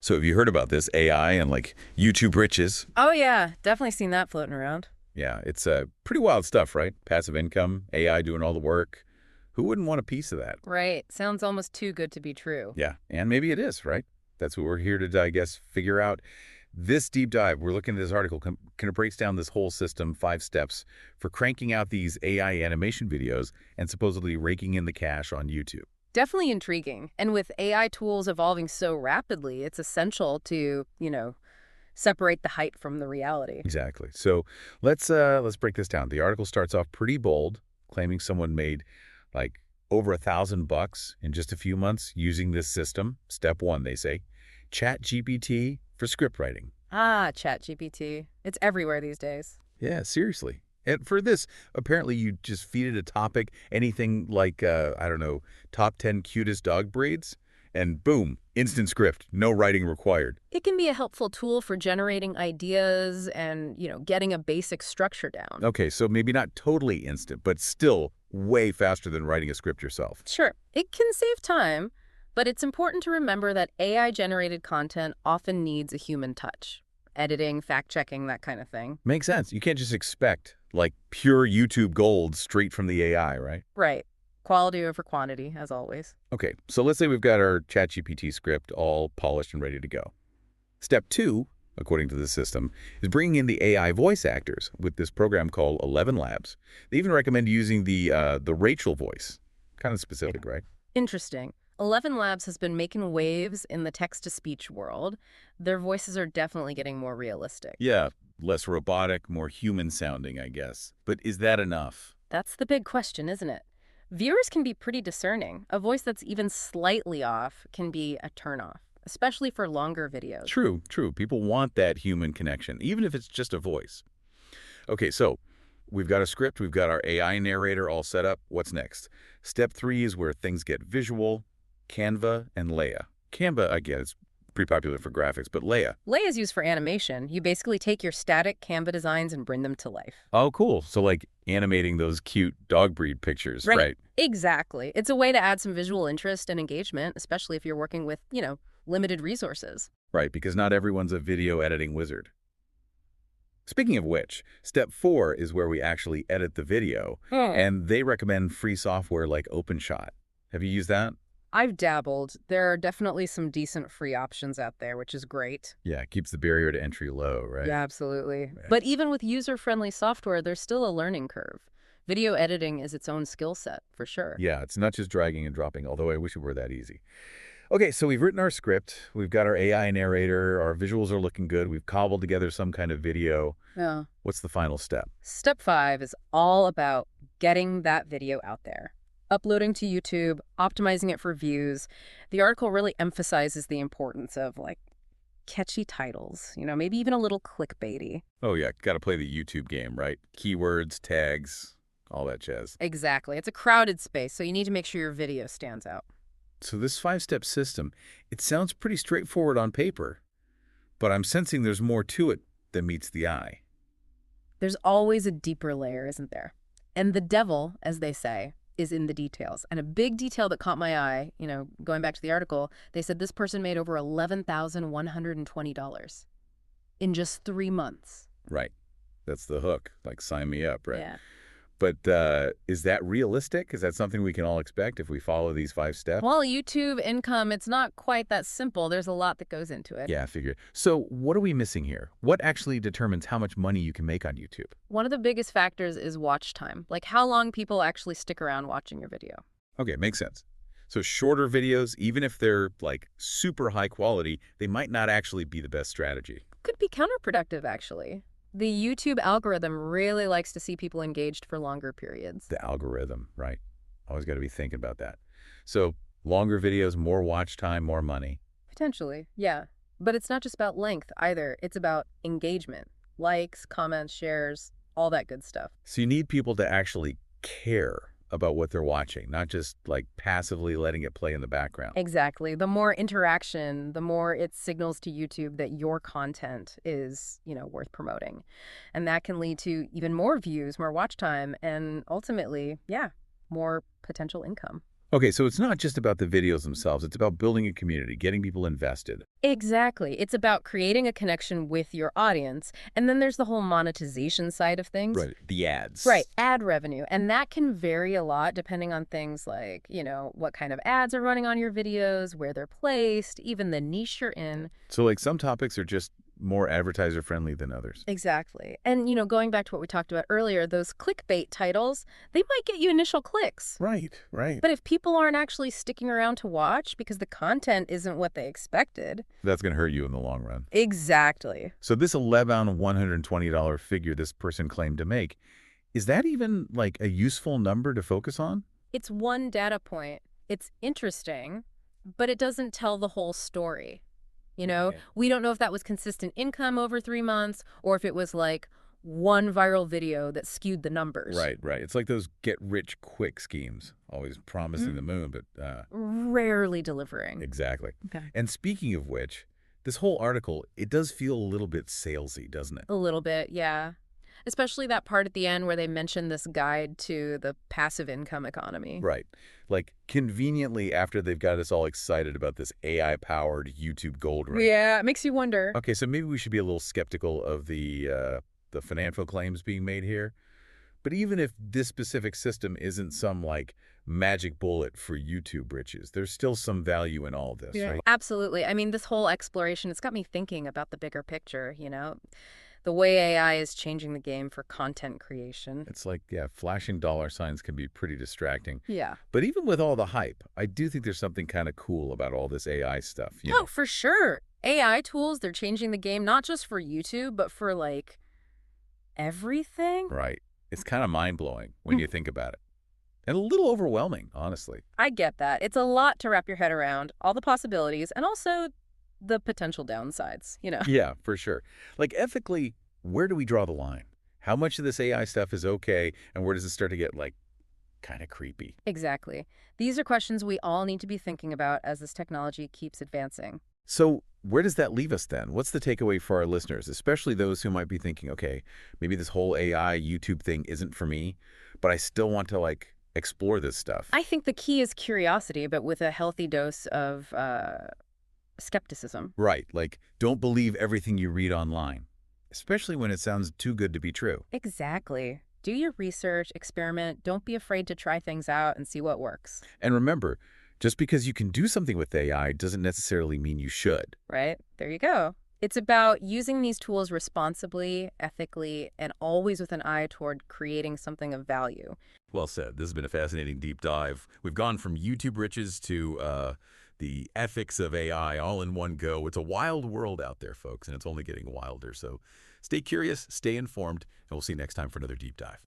So have you heard about this AI and like YouTube riches? Oh, yeah. Definitely seen that floating around. Yeah, it's pretty wild stuff, right? Passive income, AI doing all the work. Who wouldn't want a piece of that? Right. Sounds almost too good to be true. Yeah, and maybe it is, right? That's what we're here to, I guess, figure out. This deep dive, we're looking at this article, kind of breaks down this whole system, 5 steps for cranking out these AI animation videos and supposedly raking in the cash on YouTube. Definitely intriguing. And with AI tools evolving so rapidly, it's essential to, separate the hype from the reality. Exactly. So let's break this down. The article starts off pretty bold, claiming someone made like over $1,000 in just a few months using this system. Step one, they say, Chat GPT for script writing. Ah, ChatGPT. It's everywhere these days. Yeah, seriously. And for this, apparently you just feed it a topic, anything like, I don't know, top 10 cutest dog breeds, and boom, instant script, no writing required. It can be a helpful tool for generating ideas and, getting a basic structure down. Okay, so maybe not totally instant, but still way faster than writing a script yourself. Sure, it can save time, but it's important to remember that AI-generated content often needs a human touch. Editing, fact-checking, that kind of thing. Makes sense. You can't just expect, like, pure YouTube gold straight from the AI, right? Right. Quality over quantity, as always. Okay, so let's say we've got our ChatGPT script all polished and ready to go. Step two, according to the system, is bringing in the AI voice actors with this program called 11 Labs. They even recommend using the Rachel voice. Kind of specific, right? Interesting. 11 Labs has been making waves in the text-to-speech world. Their voices are definitely getting more realistic. Yeah, less robotic, more human-sounding, I guess. But is that enough? That's the big question, isn't it? Viewers can be pretty discerning. A voice that's even slightly off can be a turnoff, especially for longer videos. True, true. People want that human connection, even if it's just a voice. Okay, so we've got a script, we've got our AI narrator all set up. What's next? Step three is where things get visual, Canva and Leia. Canva, I guess, is pretty popular for graphics, but Leia. Leia is used for animation. You basically take your static Canva designs and bring them to life. Oh, cool. So like animating those cute dog breed pictures, right? Exactly. It's a way to add some visual interest and engagement, especially if you're working with, limited resources. Right, because not everyone's a video editing wizard. Speaking of which, step four is where we actually edit the video, and they recommend free software like OpenShot. Have you used that? I've dabbled. There are definitely some decent free options out there, which is great. Yeah, it keeps the barrier to entry low, right? Yeah, absolutely. Right. But even with user-friendly software, there's still a learning curve. Video editing is its own skill set, for sure. Yeah, it's not just dragging and dropping, although I wish it were that easy. Okay, so we've written our script, we've got our AI narrator, our visuals are looking good, we've cobbled together some kind of video. Yeah. What's the final step? Step 5 is all about getting that video out there. Uploading to YouTube, optimizing it for views. The article really emphasizes the importance of, catchy titles, maybe even a little clickbaity. Oh yeah, got to play the YouTube game, right? Keywords, tags, all that jazz. Exactly. It's a crowded space, so you need to make sure your video stands out. So this 5-step system, it sounds pretty straightforward on paper, but I'm sensing there's more to it than meets the eye. There's always a deeper layer, isn't there? And the devil, as they say, is in the details. And a big detail that caught my eye, going back to the article, they said this person made over $11,120 in just 3 months. Right. That's the hook. Like, sign me up, right? Yeah. But is that realistic? Is that something we can all expect if we follow these 5 steps? Well, YouTube income, it's not quite that simple. There's a lot that goes into it. Yeah, I figured. So what are we missing here? What actually determines how much money you can make on YouTube? One of the biggest factors is watch time, like how long people actually stick around watching your video. Okay, makes sense. So shorter videos, even if they're like super high quality, they might not actually be the best strategy. Could be counterproductive, actually. The YouTube algorithm really likes to see people engaged for longer periods. The algorithm, right? Always got to be thinking about that. So longer videos, more watch time, more money. Potentially, yeah. But it's not just about length either. It's about engagement. Likes, comments, shares, all that good stuff. So you need people to actually care about what they're watching, not just like passively letting it play in the background. Exactly. The more interaction, the more it signals to YouTube that your content is, worth promoting. And that can lead to even more views, more watch time, and ultimately, more potential income. Okay, so it's not just about the videos themselves. It's about building a community, getting people invested. Exactly. It's about creating a connection with your audience. And then there's the whole monetization side of things. Right. The Right, ads. ad revenue. And that can vary a lot depending on things like, what kind of ads are running on your videos, where they're placed, even the niche you're in. So, like, some topics are just more advertiser-friendly than others. Exactly. And, going back to what we talked about earlier, those clickbait titles, they might get you initial clicks. Right, right. But if people aren't actually sticking around to watch because the content isn't what they expected. That's going to hurt you in the long run. Exactly. So this $1,120 figure this person claimed to make, is that even, like, a useful number to focus on? It's one data point. It's interesting, but it doesn't tell the whole story. Yeah. We don't know if that was consistent income over 3 months or if it was like one viral video that skewed the numbers. Right, right. It's like those get-rich-quick schemes, always promising the moon, but Rarely delivering. exactly. Okay. And speaking of which, this whole article, it does feel a little bit salesy, doesn't it? A little bit, yeah. Especially that part at the end where they mention this guide to the passive income economy. Right. Like, conveniently after they've got us all excited about this AI-powered YouTube gold rush. Yeah, it makes you wonder. Okay, so maybe we should be a little skeptical of the financial claims being made here. But even if this specific system isn't some, like, magic bullet for YouTube riches, there's still some value in all this, right? Absolutely. I mean, this whole exploration, it's got me thinking about the bigger picture, the way AI is changing the game for content creation. It's like, yeah, flashing dollar signs can be pretty distracting. Yeah. But even with all the hype, I do think there's something kind of cool about all this AI stuff, Oh, for sure. AI tools, they're changing the game, not just for YouTube, but for like everything. Right. It's kind of mind-blowing when you think about it. And a little overwhelming, honestly. I get that. It's a lot to wrap your head around, all the possibilities, and also the potential downsides. Yeah, for sure. Like, ethically, where do we draw the line? How much of this AI stuff is okay, and where does it start to get, like, kind of creepy? Exactly. These are questions we all need to be thinking about as this technology keeps advancing. So where does that leave us then? What's the takeaway for our listeners, especially those who might be thinking, okay, maybe this whole AI YouTube thing isn't for me, but I still want to, like, explore this stuff? I think the key is curiosity, but with a healthy dose of skepticism. Right, like, don't believe everything you read online, especially when it sounds too good to be true. Exactly. Do your research, experiment. Don't be afraid to try things out and see what works. And remember, just because you can do something with AI doesn't necessarily mean you should. Right? There you go. It's about using these tools responsibly, ethically, and always with an eye toward creating something of value. Well said. This has been a fascinating deep dive. We've gone from YouTube riches to the ethics of AI all in one go. It's a wild world out there, folks, and it's only getting wilder. So stay curious, stay informed, and we'll see you next time for another deep dive.